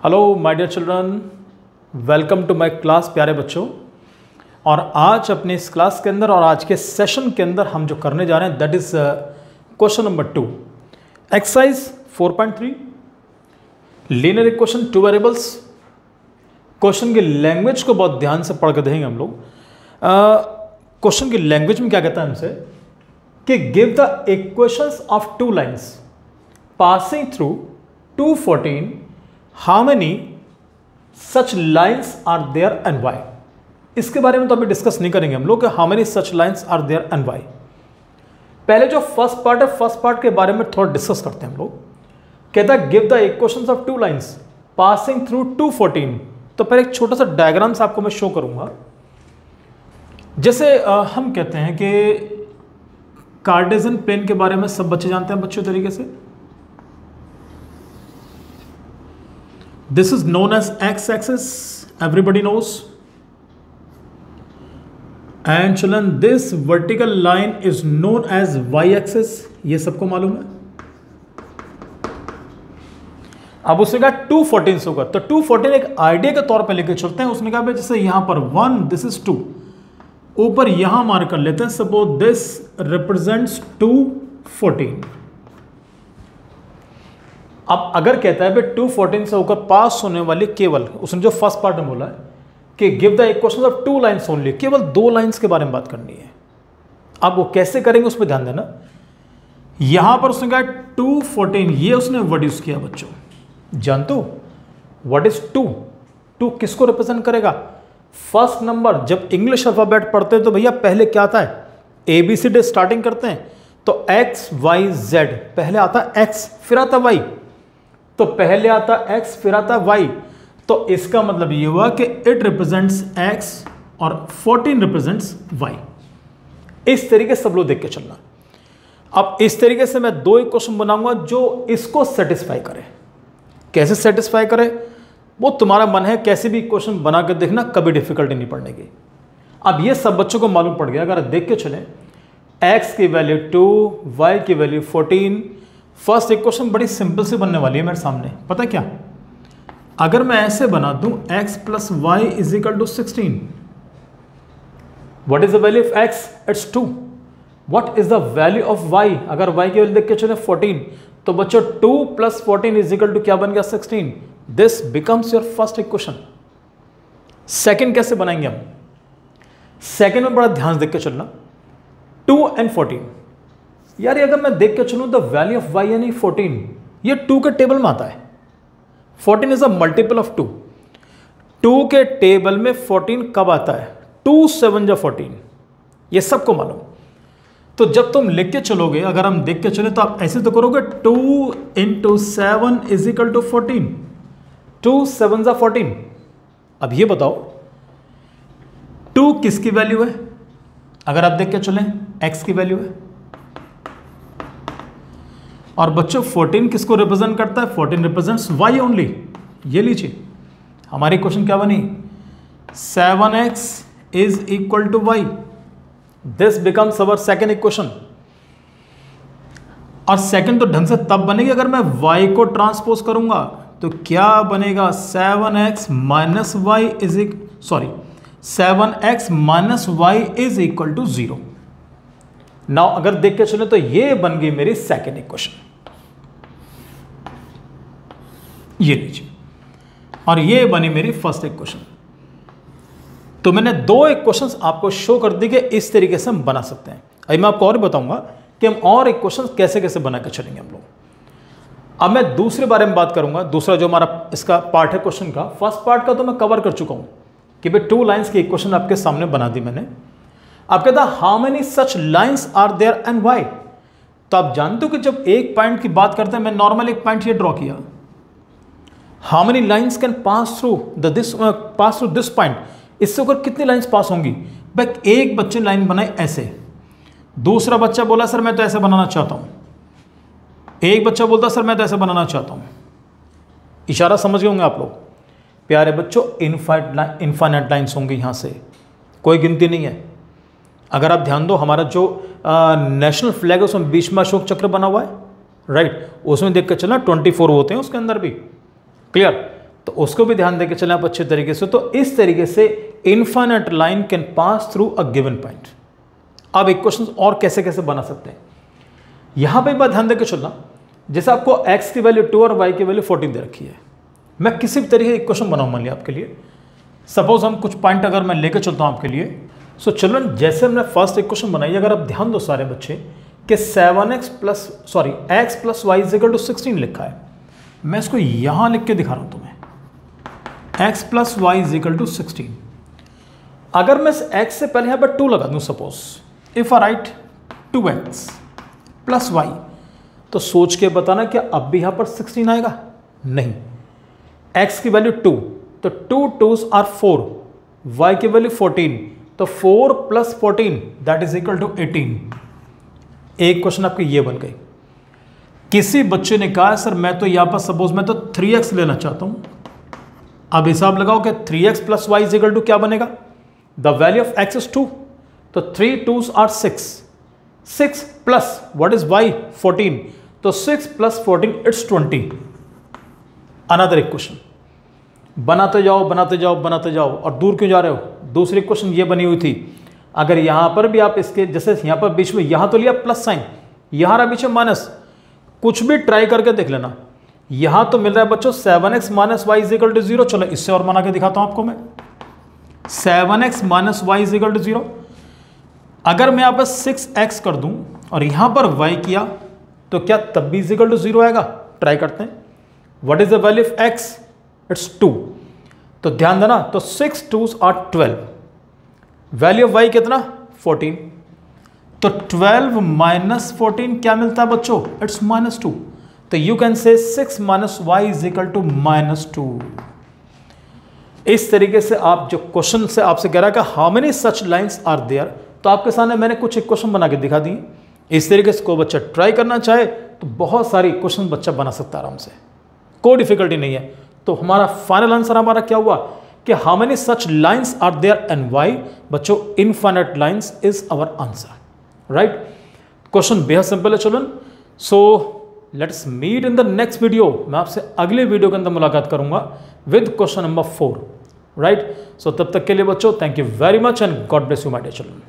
Hello my dear children, welcome to my class प्यारे बच्चों। और आज अपने इस क्लास के अंदर और आज के सेशन के अंदर हम जो करने जा रहे हैं that is question number 2, exercise 4.3 linear equation two variables. Question की लैंग्वेज को बहुत ध्यान से पढ़ के देखेंगे हम लोग। क्वेश्चन की लैंग्वेज में क्या कहता है हमसे कि give the equations of two lines passing through 214, how many such lines are there and why. इसके बारे में तो अभी डिस्कस नहीं करेंगे हम लोग कि how many such lines are there and why. पहले जो फर्स्ट पार्ट है, फर्स्ट पार्ट के बारे में थोड़ा डिस्कस करते हैं हम लोग। कहता है give the equations of two lines passing through 214। तो पहले एक छोटा सा डायग्राम से आपको मैं शो करूंगा। जैसे हम कहते हैं कि कार्टेशियन प्लेन के बारे में सब बच्चे जानते हैं बच्चों तरीके से। This is known as x-axis, everybody knows. And children, this vertical line is known as y-axis, ये सबको मालूम है। अब उसने कहा 214 से होगा, तो 214 एक आइडिया के तौर पे लेके चलते हैं। उसने कहा भाई जैसे यहां पर 1, दिस इज 2, ऊपर यहां मार्क कर लेते हैं। Suppose this represents 214। अब अगर कहता है भाई 214 से होकर पास होने वाली केवल, उसने जो फर्स्ट पार्ट में बोला है कि give the equations of two lines only, केवल दो लाइंस के बारे में बात करनी है। अब वो कैसे करेंगे उस पर ध्यान देना। यहां पर उसने कहा 214, ये उसने वर्ड यूज किया बच्चों। जानते हो व्हाट इज 2? 2 किसको रिप्रेजेंट करेगा? First number. जब इंग्लिश अल्फाबेट पढ़ते हैं तो भैया पहले क्या आता है? ABCD स्टार्टिंग करते हैं तो XYZ, पहले आता है X फिर आता Y, तो पहले आता x फिर आता y। तो इसका मतलब ये हुआ कि इट रिप्रेजेंट्स x और 14 रिप्रेजेंट्स y। इस तरीके से सब लोग देख के चलना। अब इस तरीके से मैं दो इक्वेशन बनाऊंगा जो इसको सेटिस्फाई करे। कैसे सेटिस्फाई करे वो तुम्हारा मन है, कैसे भी इक्वेशन बना के देखना, कभी डिफिकल्टी नहीं पड़ने की। अब ये सब बच्चों को मालूम पड़ गया। अगर देख के चलें x की वैल्यू 2, y की वैल्यू 14। फर्स्ट इक्वेशन बड़ी सिंपल से बनने वाली है मेरे सामने। पता है क्या? अगर मैं ऐसे बना दूं x plus Y is equal to 16, what is the value of x? It's 2। What is the value of y? अगर y की वैल्यू देख के चले 14, तो बच्चों 2 प्लस 14 इज इक्वल टू क्या बन गया? 16। This becomes your first equation. Second कैसे बनाएंगे हम? सेकेंड में बड़ा ध्यान देख के चलना। 2 and 14, यार ये अगर मैं देख के चलूं द वैल्यू ऑफ y यानी 14, ये 2 के टेबल में आता है। 14 इज अ मल्टीपल ऑफ 2। 2 के टेबल में 14 कब आता है? 2 7 जा 14, ये सबको मालूम। तो जब तुम लिख के चलोगे, अगर हम देख के चले तो आप ऐसे तो करोगे 2 इंटू 7 इज इक्वल टू 14। 2 7 जा 14। अब ये बताओ 2 किसकी वैल्यू है? अगर आप देख के चलें x की वैल्यू है। और बच्चों 14 किसको रिप्रेजेंट करता है? 14 रिप्रेजेंट्स y ओनली। ये लीजिए हमारी क्वेश्चन क्या बनी? 7x is equal to y। This becomes our second equation. और सेकेंड तो ढंग से तब बनेगी अगर मैं y को ट्रांसपोज करूंगा। तो क्या बनेगा? 7x minus Y is 7x minus Y is equal to 0। Now अगर देख के चले तो ये बन गई मेरी सेकेंड इक्वेशन। ये लीजिए, और ये बनी मेरी फर्स्ट इक्वेशन। तो मैंने दो इक्वेशंस आपको शो कर दी कि इस तरीके से हम बना सकते हैं। अभी मैं आपको और बताऊंगा कि हम और इक्वेशंस कैसे कैसे बना के चलेंगे हम लोग। अब मैं दूसरे बारे में बात करूंगा। दूसरा जो हमारा इसका पार्ट है क्वेश्चन का, फर्स्ट पार्ट का तो मैं कवर कर चुका हूं कि भाई 2 लाइंस की इक्वेशन आपके सामने बना दी मैंने। आप कहता how many such lines are there and why. तो आप जानते हो कि जब एक पॉइंट की बात करते हैं, मैं नॉर्मल एक पॉइंट ये ड्रॉ किया, how many lines can pass through this point. इससे होकर कितनी लाइन्स पास होंगी? भाई एक बच्चे लाइन बनाई ऐसे, दूसरा बच्चा बोला सर मैं तो ऐसे बनाना चाहता हूं, एक बच्चा बोलता सर मैं तो ऐसे बनाना चाहता हूं। इशारा समझ गए होंगे आप लोग प्यारे बच्चों। इनफाइनाइट लाइन्स होंगी, यहां से कोई गिनती नहीं है। अगर आप ध्यान दो, हमारा जो नेशनल फ्लैग है उसमें बीच में अशोक चक्र बना हुआ है, राइट? उसमें देख कर चलना 24 होते हैं उसके अंदर भी। क्लियर? तो उसको भी ध्यान देके चलें आप अच्छे तरीके से। तो इस तरीके से infinite line can pass through a given point. अब एक क्वेश्चन और कैसे कैसे बना सकते हैं, यहां पे बात ध्यान देके चलना। जैसे आपको x की वैल्यू 2 और y की वैल्यू 14 दे रखी है, मैं किसी भी तरीके एक क्वेश्चन बनाऊं मान लिया आपके लिए। सपोज हम कुछ पॉइंट अगर मैं लेके चलता हूं आपके लिए। सो चिल्ड्रन, जैसे हमने फर्स्ट एक क्वेश्चन बनाई, अगर आप ध्यान दो सारे बच्चे कि x plus Y is equal to 16 लिखा है। मैं इसको यहां लिख के दिखा रहा हूं तुम्हें, x plus Y is equal to 16। अगर मैं इस x से पहले यहां पर 2 लगा दूं, suppose if I write 2x plus Y, तो सोच के बताना क्या अब भी यहां पर 16 आएगा? नहीं, x की वैल्यू 2, तो 2 2s आर 4, y की वैल्यू 14, तो 4 plus 14 that is equal to 18। एक क्वेश्चन आपके ये बन गई। किसी बच्चे ने कहा सर मैं तो यहां पर सपोज मैं तो 3x लेना चाहता हूं। अब हिसाब लगाओ कि 3x plus Y is equal to क्या बनेगा? The value of x is 2, तो 3 2s are 6, 6 plus what is y 14, तो 6 प्लस 14 इट्स 20। अनदर एक क्वेश्चन बनाते जाओ बनाते जाओ बनाते जाओ, और दूर क्यों जा रहे हो? दूसरी क्वेश्चन ये बनी हुई थी, अगर यहां पर भी आप इसके जैसे यहां पर बीच में यहां तो लिया प्लस साइन, यहां रहा बीच में माइनस, कुछ भी ट्राई करके देख लेना। यहां तो मिल रहा है बच्चों 7x minus Y is equal to 0। चलो इससे और बना के दिखाता हूं आपको मैं, 7x minus Y is equal to 0। अगर मैं यहां पर 6x कर दूं और यहां पर y किया, तो क्या तब भी इज इक्वल टू 0 आएगा? ट्राई करते हैं। What is the value of x? It's 2, तो ध्यान देना, तो 6 2s are 12, value of y कितना? 14, तो 12 माइनस 14 क्या मिलता है बच्चों? इट्स -2, तो you can say 6 minus Y is equal to -2। इस तरीके से आप जो क्वेश्चन से आपसे कह रहा है कि how many such lines are there, तो आपके सामने मैंने कुछ एक क्वेश्चन बना के दिखा दी। इस तरीके से कोई बच्चा ट्राई करना चाहे तो बहुत सारी क्वेश्चन बच्चा बना सकता है आराम से, कोई डिफिकल्टी नहीं है। तो हमारा फाइनल आंसर हमारा क्या हुआ कि how many such lines are there and why? बच्चों infinite lines is our answer, right. Question बेहद सिंपल है children. So let's meet in the next video. मैं आपसे अगले वीडियो के अंदर मुलाकात करूंगा with question number 4, right. So तब तक के लिए बच्चों thank you very much and God bless you my dear children.